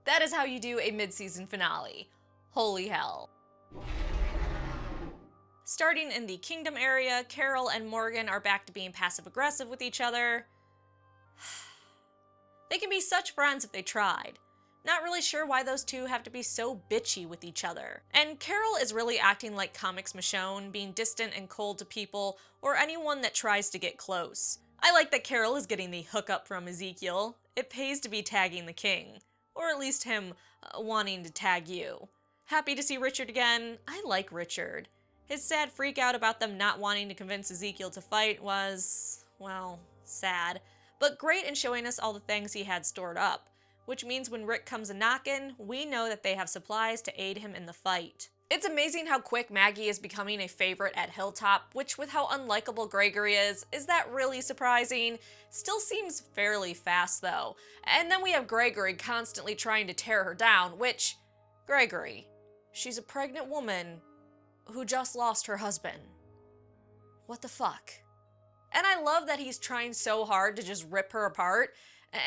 That is how you do a mid-season finale. Holy hell. Starting in the Kingdom area, Carol and Morgan are back to being passive-aggressive with each other. They can be such friends if they tried. Not really sure why those two have to be so bitchy with each other. And Carol is really acting like Comics Michonne, being distant and cold to people or anyone that tries to get close. I like that Carol is getting the hookup from Ezekiel. It pays to be tagging the king. Or at least him wanting to tag you. Happy to see Richard again. I like Richard. His sad freak out about them not wanting to convince Ezekiel to fight was, well, sad. But great in showing us all the things he had stored up. Which means when Rick comes a-knockin', we know that they have supplies to aid him in the fight. It's amazing how quick Maggie is becoming a favorite at Hilltop, which with how unlikable Gregory is that really surprising? Still seems fairly fast though. And then we have Gregory constantly trying to tear her down, which, Gregory, she's a pregnant woman who just lost her husband. What the fuck? And I love that he's trying so hard to just rip her apart,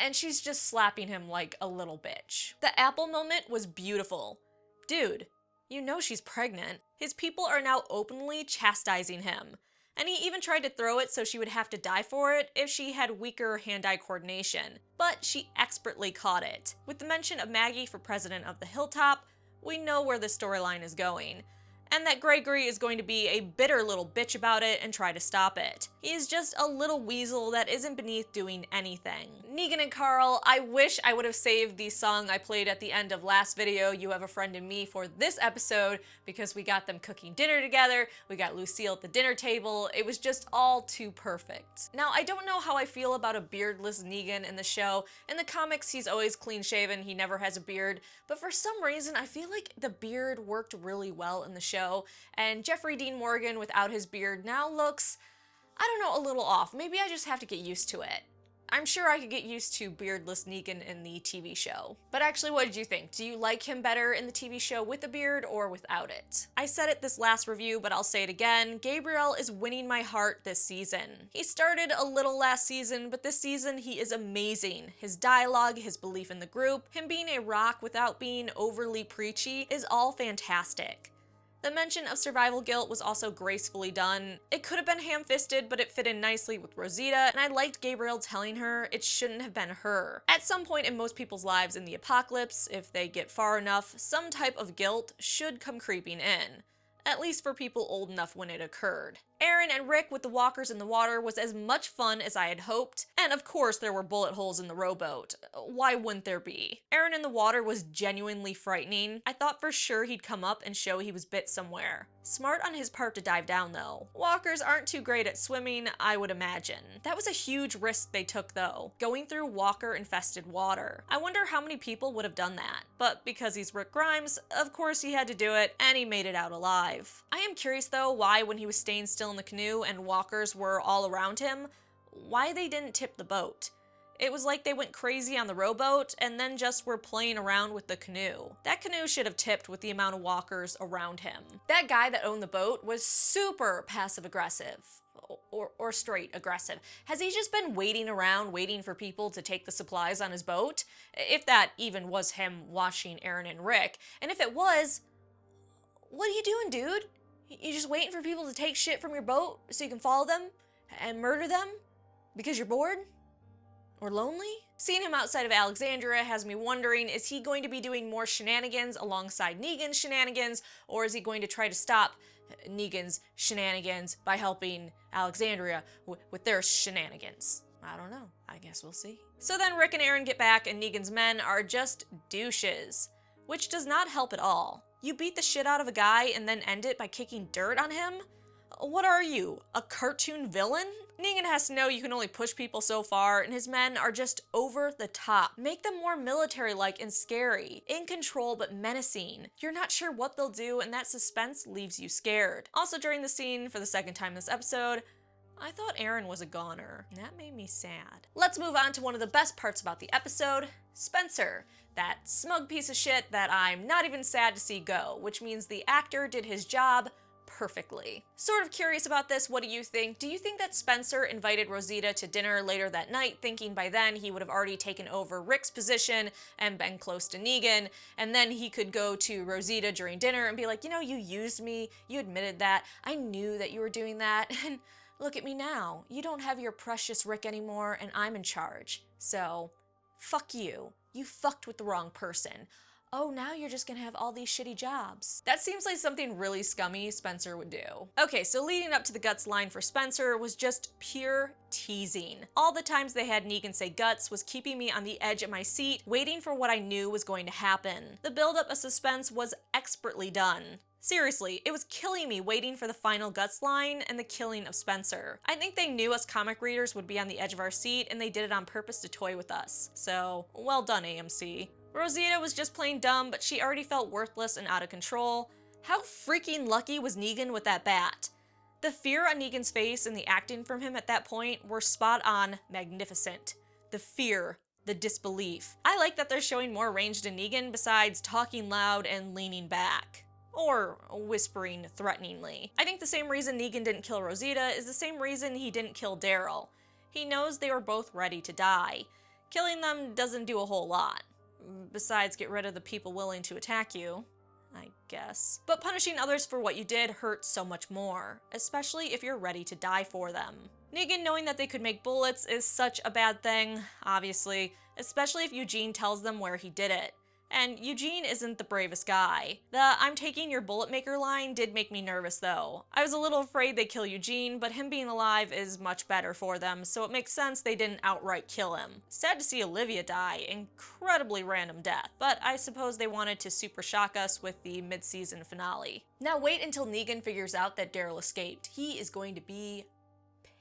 and she's just slapping him like a little bitch. The apple moment was beautiful. Dude, you know she's pregnant. His people are now openly chastising him. And he even tried to throw it so she would have to die for it if she had weaker hand-eye coordination. But she expertly caught it. With the mention of Maggie for president of the Hilltop, we know where the storyline is going. And that Gregory is going to be a bitter little bitch about it and try to stop it. He is just a little weasel that isn't beneath doing anything. Negan and Carl, I wish I would have saved the song I played at the end of last video, You Have a Friend in Me, for this episode, because we got them cooking dinner together, we got Lucille at the dinner table, it was just all too perfect. Now, I don't know how I feel about a beardless Negan in the show. In the comics, he's always clean-shaven, he never has a beard, but for some reason, I feel like the beard worked really well in the show, and Jeffrey Dean Morgan without his beard now looks, I don't know, a little off. Maybe I just have to get used to it. I'm sure I could get used to beardless Negan in the TV show. But actually, what did you think? Do you like him better in the TV show with a beard or without it? I said it this last review, but I'll say it again. Gabriel is winning my heart this season. He started a little last season, but this season he is amazing. His dialogue, his belief in the group, him being a rock without being overly preachy is all fantastic. The mention of survival guilt was also gracefully done. It could have been ham-fisted, but it fit in nicely with Rosita, and I liked Gabriel telling her it shouldn't have been her. At some point in most people's lives in the apocalypse, if they get far enough, some type of guilt should come creeping in. At least for people old enough when it occurred. Aaron and Rick with the walkers in the water was as much fun as I had hoped, and of course there were bullet holes in the rowboat. Why wouldn't there be? Aaron in the water was genuinely frightening. I thought for sure he'd come up and show he was bit somewhere. Smart on his part to dive down though. Walkers aren't too great at swimming, I would imagine. That was a huge risk they took though, going through walker-infested water. I wonder how many people would have done that. But because he's Rick Grimes, of course he had to do it, and he made it out alive. I am curious though why when he was staying still in the canoe and walkers were all around him, why they didn't tip the boat. It was like they went crazy on the rowboat and then just were playing around with the canoe. That canoe should have tipped with the amount of walkers around him. That guy that owned the boat was super passive-aggressive. Or straight aggressive. Has he just been waiting around, waiting for people to take the supplies on his boat? If that even was him watching Aaron and Rick. And if it was, what are you doing, dude? You just waiting for people to take shit from your boat so you can follow them and murder them because you're bored or lonely? Seeing him outside of Alexandria has me wondering, is he going to be doing more shenanigans alongside Negan's shenanigans, or is he going to try to stop Negan's shenanigans by helping Alexandria with their shenanigans? I don't know. I guess we'll see. So then Rick and Aaron get back and Negan's men are just douches, which does not help at all. You beat the shit out of a guy and then end it by kicking dirt on him? What are you, a cartoon villain? Negan has to know you can only push people so far, and his men are just over the top. Make them more military-like and scary. In control but menacing. You're not sure what they'll do, and that suspense leaves you scared. Also during the scene, for the second time this episode, I thought Aaron was a goner. That made me sad. Let's move on to one of the best parts about the episode, Spencer. That smug piece of shit that I'm not even sad to see go, which means the actor did his job perfectly. Sort of curious about this, what do you think? Do you think that Spencer invited Rosita to dinner later that night, thinking by then he would have already taken over Rick's position and been close to Negan, and then he could go to Rosita during dinner and be like, you know, you used me, you admitted that, I knew that you were doing that, and look at me now. You don't have your precious Rick anymore, and I'm in charge. So, fuck you. You fucked with the wrong person. Oh, now you're just gonna have all these shitty jobs. That seems like something really scummy Spencer would do. Okay, so leading up to the Guts line for Spencer was just pure teasing. All the times they had Negan say Guts was keeping me on the edge of my seat, waiting for what I knew was going to happen. The buildup of suspense was expertly done. Seriously, it was killing me waiting for the final Guts line and the killing of Spencer. I think they knew us comic readers would be on the edge of our seat, and they did it on purpose to toy with us. So, well done, AMC. Rosita was just plain dumb, but she already felt worthless and out of control. How freaking lucky was Negan with that bat? The fear on Negan's face and the acting from him at that point were spot on magnificent. The fear, the disbelief. I like that they're showing more range to Negan besides talking loud and leaning back. Or whispering threateningly. I think the same reason Negan didn't kill Rosita is the same reason he didn't kill Daryl. He knows they were both ready to die. Killing them doesn't do a whole lot. Besides, get rid of the people willing to attack you, I guess. But punishing others for what you did hurts so much more, especially if you're ready to die for them. Negan knowing that they could make bullets is such a bad thing, obviously, especially if Eugene tells them where he did it. And Eugene isn't the bravest guy. The "I'm taking your bullet maker" line did make me nervous though. I was a little afraid they'd kill Eugene, but him being alive is much better for them, so it makes sense they didn't outright kill him. Sad to see Olivia die, incredibly random death, but I suppose they wanted to super shock us with the mid-season finale. Now wait until Negan figures out that Daryl escaped. He is going to be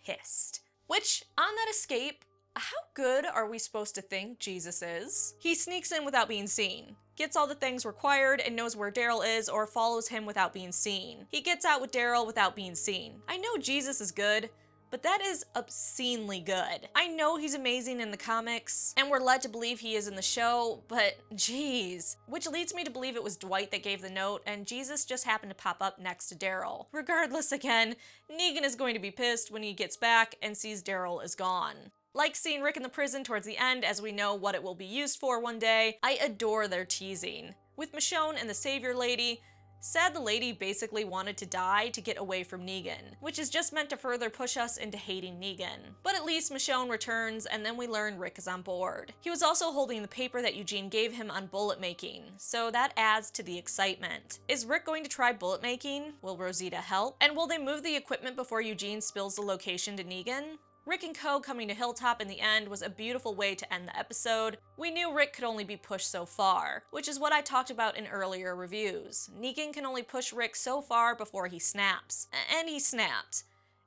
pissed. Which, on that escape, how good are we supposed to think Jesus is? He sneaks in without being seen, gets all the things required and knows where Daryl is, or follows him without being seen. He gets out with Daryl without being seen. I know Jesus is good, but that is obscenely good. I know he's amazing in the comics, and we're led to believe he is in the show, but geez. Which leads me to believe it was Dwight that gave the note, and Jesus just happened to pop up next to Daryl. Regardless, again, Negan is going to be pissed when he gets back and sees Daryl is gone. Like seeing Rick in the prison towards the end, as we know what it will be used for one day. I adore their teasing. With Michonne and the Savior Lady, sad the lady basically wanted to die to get away from Negan, which is just meant to further push us into hating Negan. But at least Michonne returns, and then we learn Rick is on board. He was also holding the paper that Eugene gave him on bullet making, so that adds to the excitement. Is Rick going to try bullet making? Will Rosita help? And will they move the equipment before Eugene spills the location to Negan? Rick and Co. coming to Hilltop in the end was a beautiful way to end the episode. We knew Rick could only be pushed so far, which is what I talked about in earlier reviews. Negan can only push Rick so far before he snaps. And he snapped.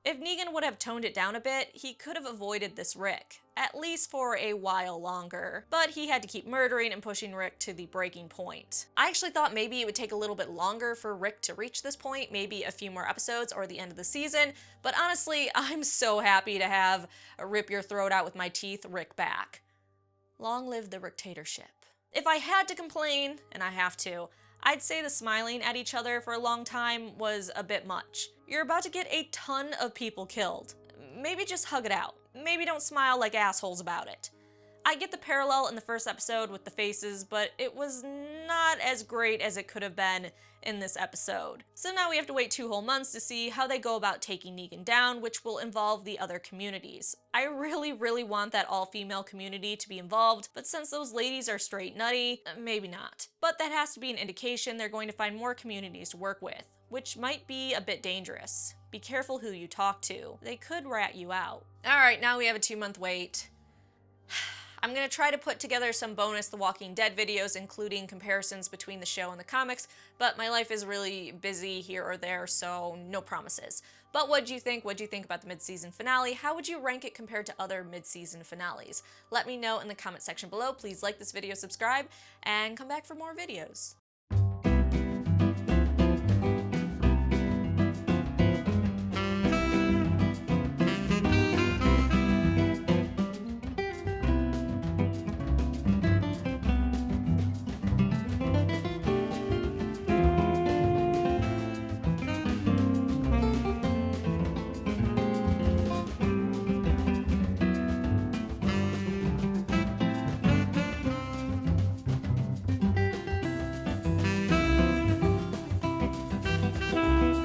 If Negan would have toned it down a bit, he could have avoided this Rick, at least for a while longer. But he had to keep murdering and pushing Rick to the breaking point. I actually thought maybe it would take a little bit longer for Rick to reach this point, maybe a few more episodes or the end of the season, but honestly, I'm so happy to have a rip your throat out with my teeth Rick back. Long live the Ricktatorship. If I had to complain, and I have to, I'd say the smiling at each other for a long time was a bit much. You're about to get a ton of people killed. Maybe just hug it out. Maybe don't smile like assholes about it. I get the parallel in the first episode with the faces, but it was not as great as it could have been in this episode. So now we have to wait 2 whole months to see how they go about taking Negan down, which will involve the other communities. I really want that all-female community to be involved, but since those ladies are straight nutty, maybe not. But that has to be an indication they're going to find more communities to work with, which might be a bit dangerous. Be careful who you talk to. They could rat you out. Alright, now we have a 2-month wait. I'm going to try to put together some bonus The Walking Dead videos, including comparisons between the show and the comics, but my life is really busy here or there, so no promises. But what do you think? What do you think about the mid-season finale? How would you rank it compared to other mid-season finales? Let me know in the comment section below. Please like this video, subscribe, and come back for more videos.